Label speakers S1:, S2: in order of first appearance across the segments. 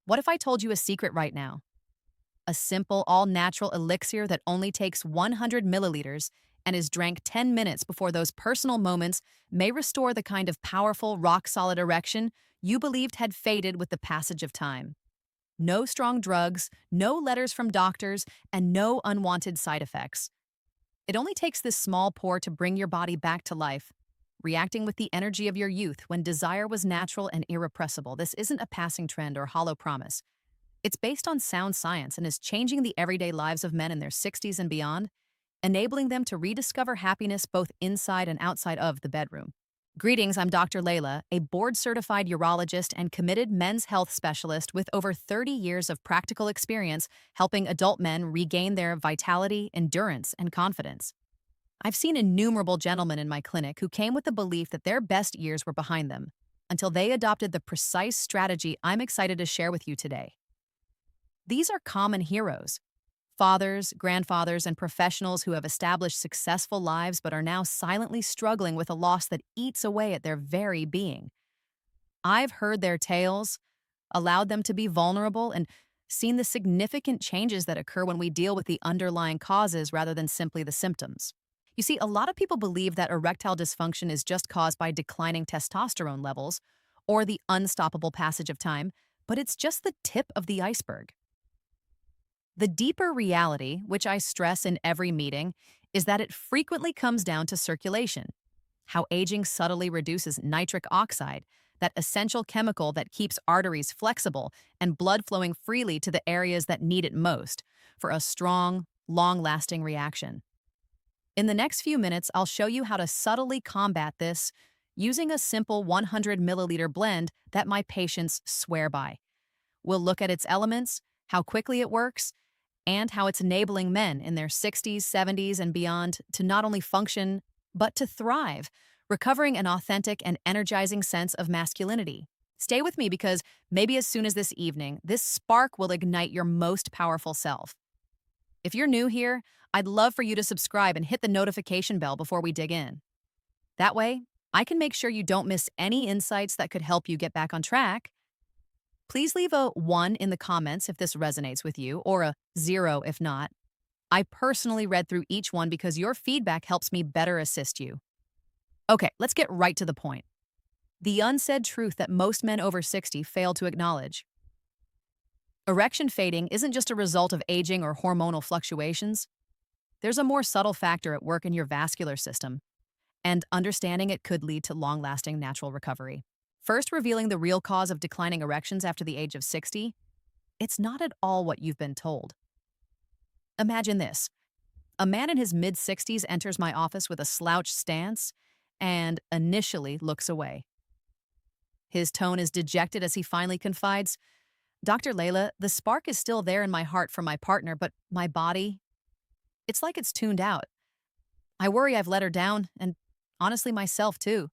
S1: What if I told you a secret right now? A simple, all-natural elixir that only takes 100 milliliters and is drank 10 minutes before those personal moments may restore the kind of powerful, rock-solid erection you believed had faded with the passage of time. No strong drugs, no letters from doctors, and no unwanted side effects. It only takes this small pour to bring your body back to life, reacting with the energy of your youth when desire was natural and irrepressible. This isn't a passing trend or hollow promise. It's based on sound science and is changing the everyday lives of men in their 60s and beyond, enabling them to rediscover happiness both inside and outside of the bedroom. Greetings, I'm Dr. Leila, a board-certified urologist and committed men's health specialist with over 30 years of practical experience helping adult men regain their vitality, endurance, and confidence. I've seen innumerable gentlemen in my clinic who came with the belief that their best years were behind them, until they adopted the precise strategy I'm excited to share with you today. These are common heroes, fathers, grandfathers, and professionals who have established successful lives but are now silently struggling with a loss that eats away at their very being. I've heard their tales, allowed them to be vulnerable, and seen the significant changes that occur when we deal with the underlying causes rather than simply the symptoms. You see, a lot of people believe that erectile dysfunction is just caused by declining testosterone levels or the unstoppable passage of time, but it's just the tip of the iceberg. The deeper reality, which I stress in every meeting, is that it frequently comes down to circulation, how aging subtly reduces nitric oxide, that essential chemical that keeps arteries flexible and blood flowing freely to the areas that need it most for a strong, long-lasting reaction. In the next few minutes, I'll show you how to subtly combat this using a simple 100 milliliter blend that my patients swear by. We'll look at its elements, how quickly it works, and how it's enabling men in their 60s, 70s, and beyond to not only function, but to thrive, recovering an authentic and energizing sense of masculinity. Stay with me because maybe as soon as this evening, this spark will ignite your most powerful self. If you're new here, I'd love for you to subscribe and hit the notification bell before we dig in. That way, I can make sure you don't miss any insights that could help you get back on track. Please leave a 1 in the comments if this resonates with you, or a 0 if not. I personally read through each one because your feedback helps me better assist you. Okay, let's get right to the point. The unsaid truth that most men over 60 fail to acknowledge. Erection fading isn't just a result of aging or hormonal fluctuations. There's a more subtle factor at work in your vascular system, and understanding it could lead to long-lasting natural recovery. First, revealing the real cause of declining erections after the age of 60, it's not at all what you've been told. Imagine this. A man in his mid-60s enters my office with a slouched stance and initially looks away. His tone is dejected as he finally confides, "Dr. Leila, the spark is still there in my heart for my partner, but my body, it's like it's tuned out. I worry I've let her down, and honestly myself too."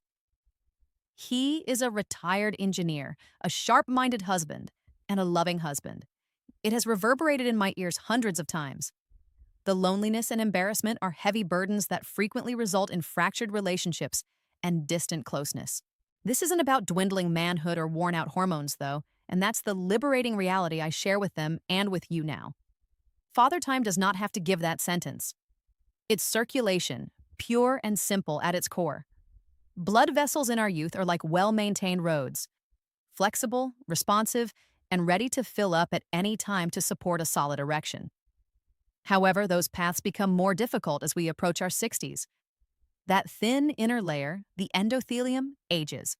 S1: He is a retired engineer, a sharp-minded husband, and a loving husband. It has reverberated in my ears hundreds of times. The loneliness and embarrassment are heavy burdens that frequently result in fractured relationships and distant closeness. This isn't about dwindling manhood or worn-out hormones, though, and that's the liberating reality I share with them and with you now. Father Time does not have to give that sentence. It's circulation, pure and simple at its core. Blood vessels in our youth are like well-maintained roads, flexible, responsive, and ready to fill up at any time to support a solid erection. However, those paths become more difficult as we approach our 60s. That thin inner layer, the endothelium, ages.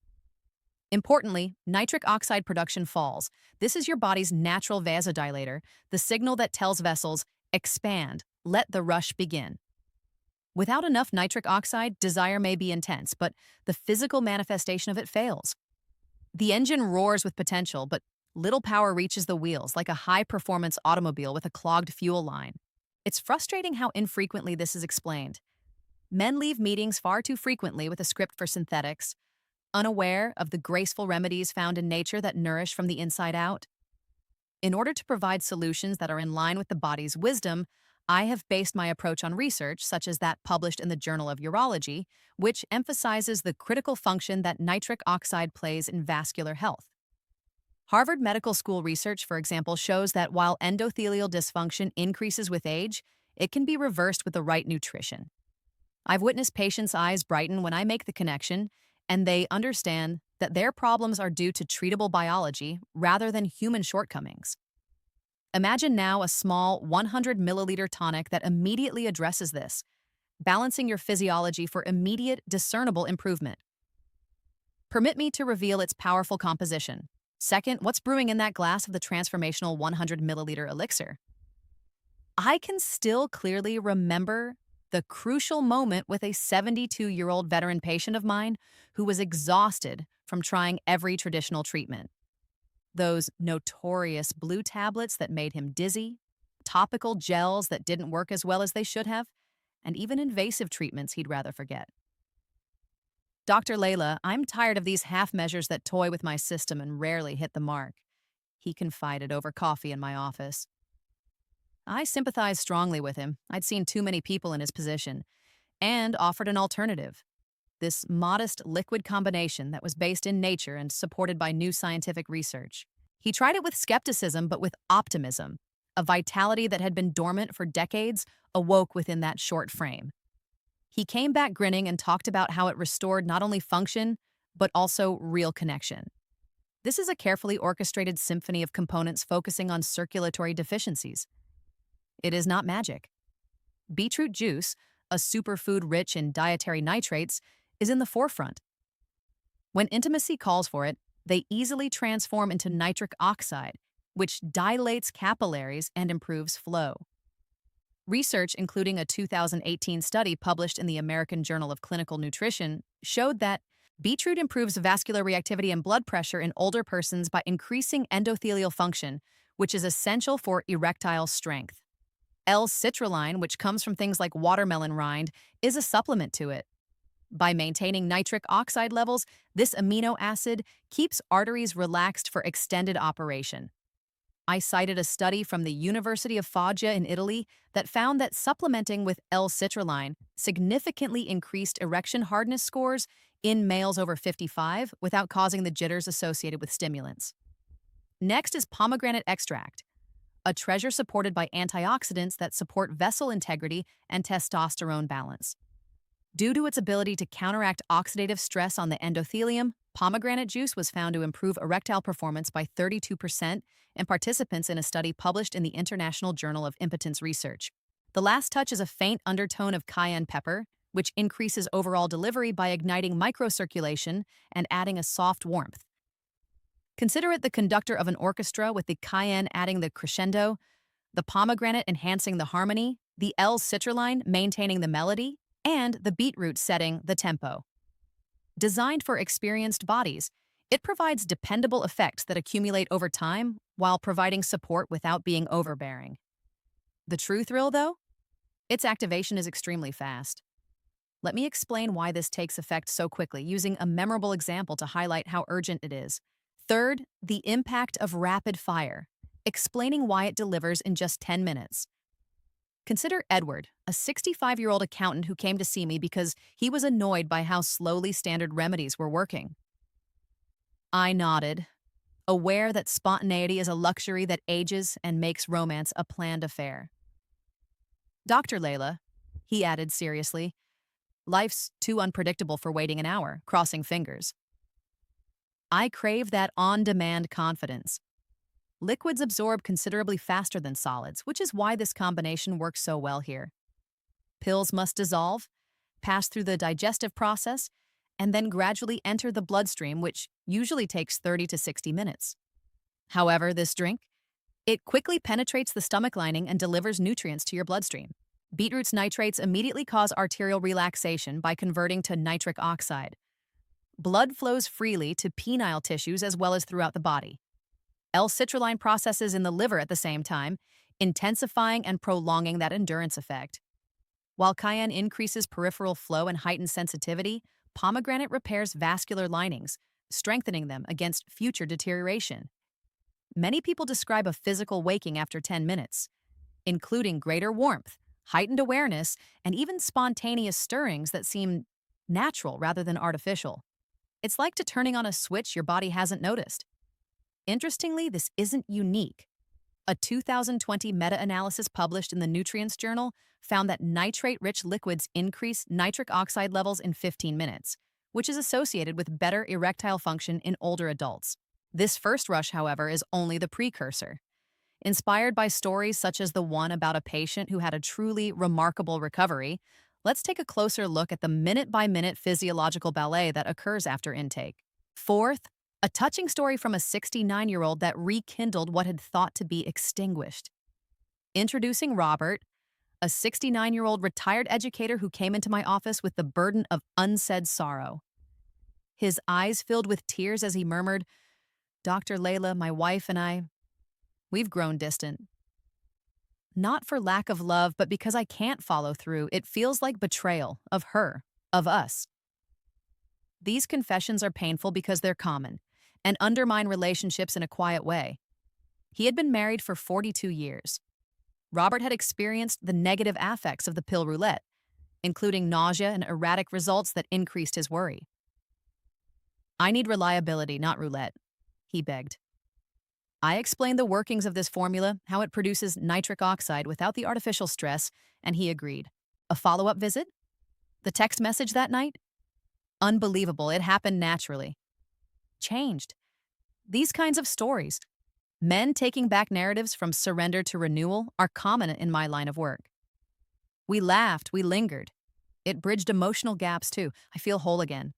S1: Importantly, nitric oxide production falls. This is your body's natural vasodilator, the signal that tells vessels, expand, let the rush begin. Without enough nitric oxide, desire may be intense, but the physical manifestation of it fails. The engine roars with potential, but little power reaches the wheels like a high-performance automobile with a clogged fuel line. It's frustrating how infrequently this is explained. Men leave meetings far too frequently with a script for synthetics, unaware of the graceful remedies found in nature that nourish from the inside out. In order to provide solutions that are in line with the body's wisdom, I have based my approach on research such as that published in the Journal of Urology, which emphasizes the critical function that nitric oxide plays in vascular health. Harvard Medical School research, for example, shows that while endothelial dysfunction increases with age, it can be reversed with the right nutrition. I've witnessed patients' eyes brighten when I make the connection, and they understand that their problems are due to treatable biology rather than human shortcomings. Imagine now a small 100 milliliter tonic that immediately addresses this, balancing your physiology for immediate, discernible improvement. Permit me to reveal its powerful composition. Second, what's brewing in that glass of the transformational 100 milliliter elixir? I can still clearly remember the crucial moment with a 72-year-old veteran patient of mine who was exhausted from trying every traditional treatment. Those notorious blue tablets that made him dizzy, topical gels that didn't work as well as they should have, and even invasive treatments he'd rather forget. Dr. Leila, I'm tired of these half measures that toy with my system and rarely hit the mark, he confided over coffee in my office. I sympathized strongly with him. I'd seen too many people in his position, and offered an alternative. This modest liquid combination that was based in nature and supported by new scientific research. He tried it with skepticism, but with optimism. A vitality that had been dormant for decades awoke within that short frame. He came back grinning and talked about how it restored not only function, but also real connection. This is a carefully orchestrated symphony of components focusing on circulatory deficiencies. It is not magic. Beetroot juice, a superfood rich in dietary nitrates, is in the forefront. When intimacy calls for it, they easily transform into nitric oxide, which dilates capillaries and improves flow. Research, including a 2018 study published in the American Journal of Clinical Nutrition, showed that beetroot improves vascular reactivity and blood pressure in older persons by increasing endothelial function, which is essential for erectile strength. L-citrulline, which comes from things like watermelon rind, is a supplement to it. By maintaining nitric oxide levels, this amino acid keeps arteries relaxed for extended operation. I cited a study from the University of Foggia in Italy that found that supplementing with L-citrulline significantly increased erection hardness scores in males over 55 without causing the jitters associated with stimulants. Next is pomegranate extract, a treasure supported by antioxidants that support vessel integrity and testosterone balance. Due to its ability to counteract oxidative stress on the endothelium, pomegranate juice was found to improve erectile performance by 32% in participants in a study published in the International Journal of Impotence Research. The last touch is a faint undertone of cayenne pepper, which increases overall delivery by igniting microcirculation and adding a soft warmth. Consider it the conductor of an orchestra, with the cayenne adding the crescendo, the pomegranate enhancing the harmony, the L-citrulline maintaining the melody, and the beetroot setting the tempo. Designed for experienced bodies, it provides dependable effects that accumulate over time while providing support without being overbearing. The true thrill, though? Its activation is extremely fast. Let me explain why this takes effect so quickly, using a memorable example to highlight how urgent it is. Third, the impact of rapid fire, explaining why it delivers in just 10 minutes. Consider Edward, a 65-year-old accountant who came to see me because he was annoyed by how slowly standard remedies were working. I nodded, aware that spontaneity is a luxury that ages and makes romance a planned affair. Dr. Leila, he added seriously, life's too unpredictable for waiting an hour, crossing fingers. I crave that on-demand confidence. Liquids absorb considerably faster than solids, which is why this combination works so well here. Pills must dissolve, pass through the digestive process, and then gradually enter the bloodstream, which usually takes 30 to 60 minutes. However, this drink, it quickly penetrates the stomach lining and delivers nutrients to your bloodstream. Beetroot's nitrates immediately cause arterial relaxation by converting to nitric oxide. Blood flows freely to penile tissues as well as throughout the body. L-citrulline processes in the liver at the same time, intensifying and prolonging that endurance effect. While cayenne increases peripheral flow and heightens sensitivity, pomegranate repairs vascular linings, strengthening them against future deterioration. Many people describe a physical waking after 10 minutes, including greater warmth, heightened awareness, and even spontaneous stirrings that seem natural rather than artificial. It's like turning on a switch your body hasn't noticed. Interestingly, this isn't unique. A 2020 meta-analysis published in the Nutrients Journal found that nitrate-rich liquids increase nitric oxide levels in 15 minutes, which is associated with better erectile function in older adults. This first rush, however, is only the precursor. Inspired by stories such as the one about a patient who had a truly remarkable recovery, let's take a closer look at the minute-by-minute physiological ballet that occurs after intake. Fourth, a touching story from a 69-year-old that rekindled what had thought to be extinguished. Introducing Robert, a 69-year-old retired educator who came into my office with the burden of unsaid sorrow. His eyes filled with tears as he murmured, "Dr. Leila, my wife and I, we've grown distant. Not for lack of love, but because I can't follow through. It feels like betrayal of her, of us." These confessions are painful because they're common and undermine relationships in a quiet way. He had been married for 42 years. Robert had experienced the negative affects of the pill roulette, including nausea and erratic results that increased his worry. "I need reliability, not roulette," he begged. I explained the workings of this formula, how it produces nitric oxide without the artificial stress, and he agreed. A follow-up visit? The text message that night? Unbelievable, it happened naturally. Changed. These kinds of stories, men taking back narratives from surrender to renewal, are common in my line of work. We laughed, we lingered. It bridged emotional gaps too. I feel whole again.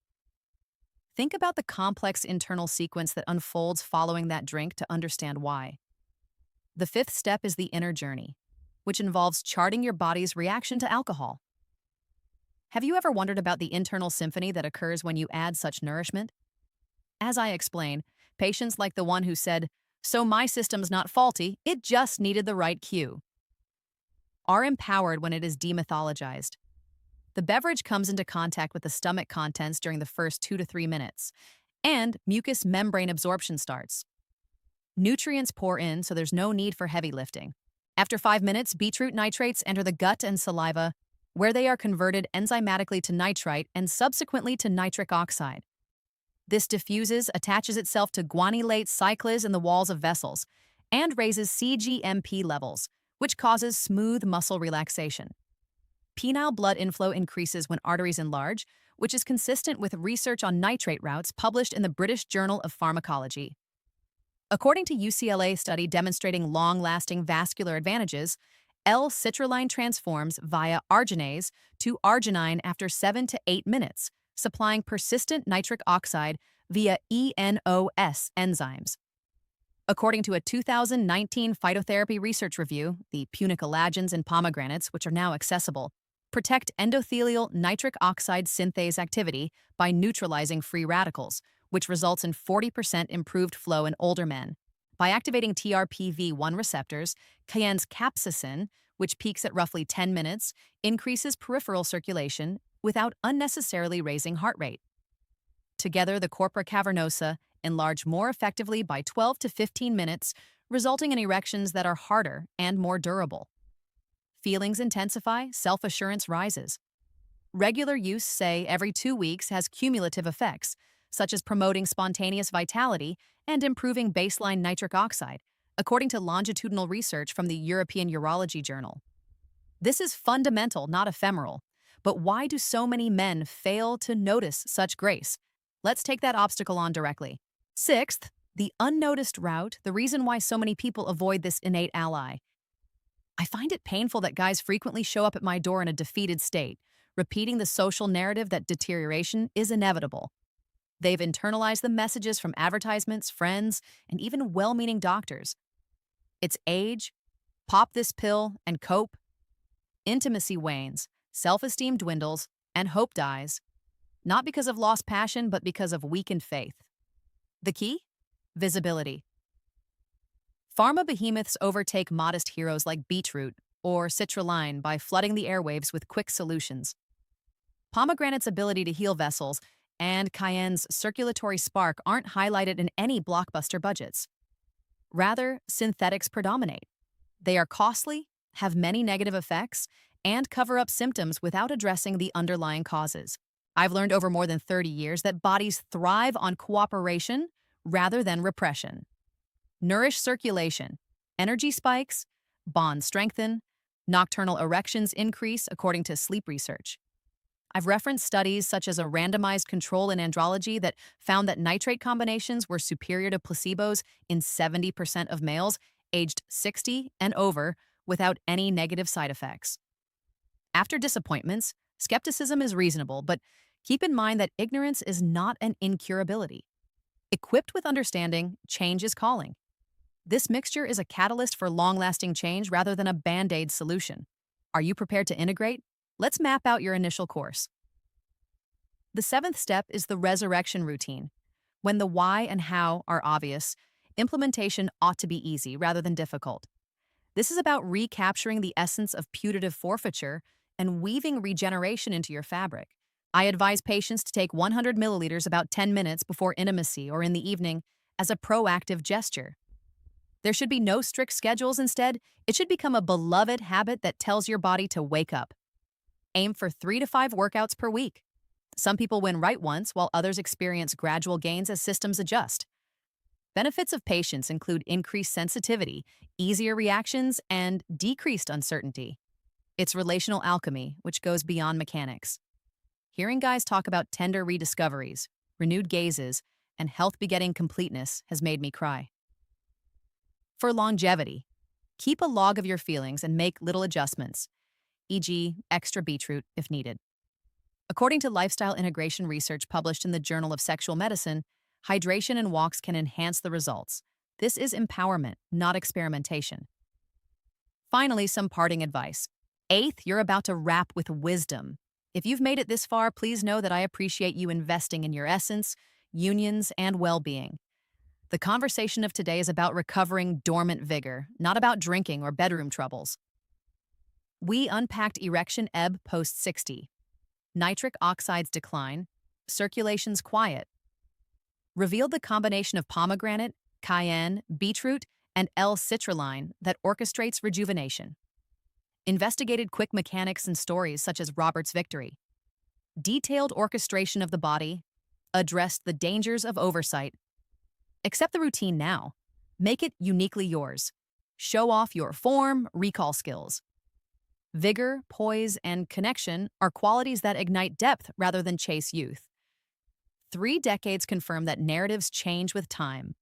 S1: Think about the complex internal sequence that unfolds following that drink to understand why. The fifth step is the inner journey, which involves charting your body's reaction to alcohol. Have you ever wondered about the internal symphony that occurs when you add such nourishment? As I explain, patients like the one who said, "So my system's not faulty, it just needed the right cue," are empowered when it is demythologized. The beverage comes into contact with the stomach contents during the first 2 to 3 minutes, and mucous membrane absorption starts. Nutrients pour in, so there's no need for heavy lifting. After 5 minutes, beetroot nitrates enter the gut and saliva, where they are converted enzymatically to nitrite and subsequently to nitric oxide. This diffuses, attaches itself to guanylate cyclase in the walls of vessels, and raises cGMP levels, which causes smooth muscle relaxation. Penile blood inflow increases when arteries enlarge, which is consistent with research on nitrate routes published in the British Journal of Pharmacology. According to UCLA study demonstrating long-lasting vascular advantages, L-citrulline transforms via arginase to arginine after 7 to 8 minutes, supplying persistent nitric oxide via ENOS enzymes. According to a 2019 phytotherapy research review, the punicolagens in pomegranates, which are now accessible, protect endothelial nitric oxide synthase activity by neutralizing free radicals, which results in 40% improved flow in older men. By activating TRPV1 receptors, cayenne's capsaicin, which peaks at roughly 10 minutes, increases peripheral circulation without unnecessarily raising heart rate. Together, the corpora cavernosa enlarge more effectively by 12 to 15 minutes, resulting in erections that are harder and more durable. Feelings intensify, self-assurance rises. Regular use, say every 2 weeks, has cumulative effects, such as promoting spontaneous vitality and improving baseline nitric oxide, according to longitudinal research from the European Urology Journal. This is fundamental, not ephemeral. But why do so many men fail to notice such grace? Let's take that obstacle on directly. Sixth, the unnoticed route, the reason why so many people avoid this innate ally. I find it painful that guys frequently show up at my door in a defeated state, repeating the social narrative that deterioration is inevitable. They've internalized the messages from advertisements, friends, and even well-meaning doctors. It's age, pop this pill, and cope. Intimacy wanes, self-esteem dwindles, and hope dies. Not because of lost passion, but because of weakened faith. The key? Visibility. Pharma behemoths overtake modest heroes like beetroot or citrulline by flooding the airwaves with quick solutions. Pomegranate's ability to heal vessels and cayenne's circulatory spark aren't highlighted in any blockbuster budgets. Rather, synthetics predominate. They are costly, have many negative effects, and cover up symptoms without addressing the underlying causes. I've learned over more than 30 years that bodies thrive on cooperation rather than repression. Nourish circulation. Energy spikes, bonds strengthen, nocturnal erections increase according to sleep research. I've referenced studies such as a randomized control in andrology that found that nitrate combinations were superior to placebos in 70% of males aged 60 and over without any negative side effects. After disappointments, skepticism is reasonable, but keep in mind that ignorance is not an incurability. Equipped with understanding, change is calling. This mixture is a catalyst for long-lasting change rather than a band-aid solution. Are you prepared to integrate? Let's map out your initial course. The seventh step is the resurrection routine. When the why and how are obvious, implementation ought to be easy rather than difficult. This is about recapturing the essence of putative forfeiture and weaving regeneration into your fabric. I advise patients to take 100 milliliters about 10 minutes before intimacy or in the evening as a proactive gesture. There should be no strict schedules. Instead, it should become a beloved habit that tells your body to wake up. Aim for 3 to 5 workouts per week. Some people win right once, while others experience gradual gains as systems adjust. Benefits of patience include increased sensitivity, easier reactions, and decreased uncertainty. It's relational alchemy, which goes beyond mechanics. Hearing guys talk about tender rediscoveries, renewed gazes, and health-begetting completeness has made me cry. For longevity, keep a log of your feelings and make little adjustments, e.g., extra beetroot if needed. According to lifestyle integration research published in the Journal of Sexual Medicine, hydration and walks can enhance the results. This is empowerment, not experimentation. Finally, some parting advice. Eighth, you're about to wrap with wisdom. If you've made it this far, please know that I appreciate you investing in your essence, unions, and well-being. The conversation of today is about recovering dormant vigor, not about drinking or bedroom troubles. We unpacked erection ebb post-60, nitric oxides decline, circulation's quiet, revealed the combination of pomegranate, cayenne, beetroot, and L-citrulline that orchestrates rejuvenation, investigated quick mechanics and stories such as Robert's victory, detailed orchestration of the body, addressed the dangers of oversight. Accept the routine now. Make it uniquely yours. Show off your form, recall skills. Vigor, poise, and connection are qualities that ignite depth rather than chase youth. 3 decades confirm that narratives change with time.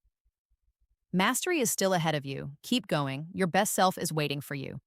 S1: Mastery is still ahead of you. Keep going. Your best self is waiting for you.